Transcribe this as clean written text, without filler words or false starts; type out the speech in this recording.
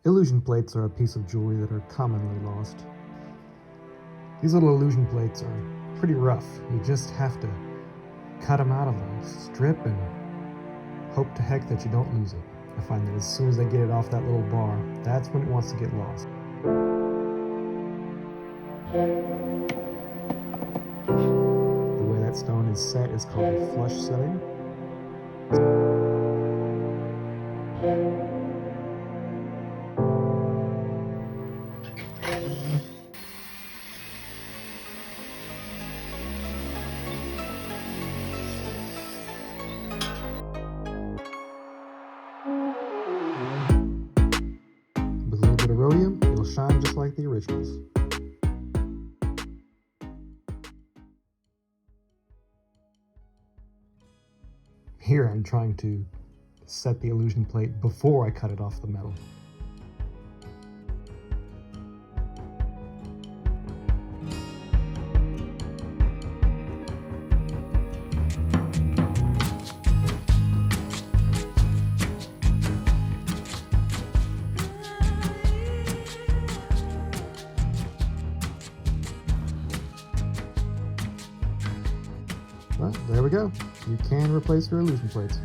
Illusion plates are a piece of jewelry that are commonly lost. These little illusion plates are pretty rough. You just have to cut them out of the strip and hope to heck that you don't lose it. I find that as soon as I get it off that little bar, that's when it wants to get lost. The way that stone is set is called a flush setting. With a little bit of rhodium, it'll shine just like the originals. Here I'm trying to set the illusion plate before I cut it off the metal. Well, there we go. You can replace your illusion plates.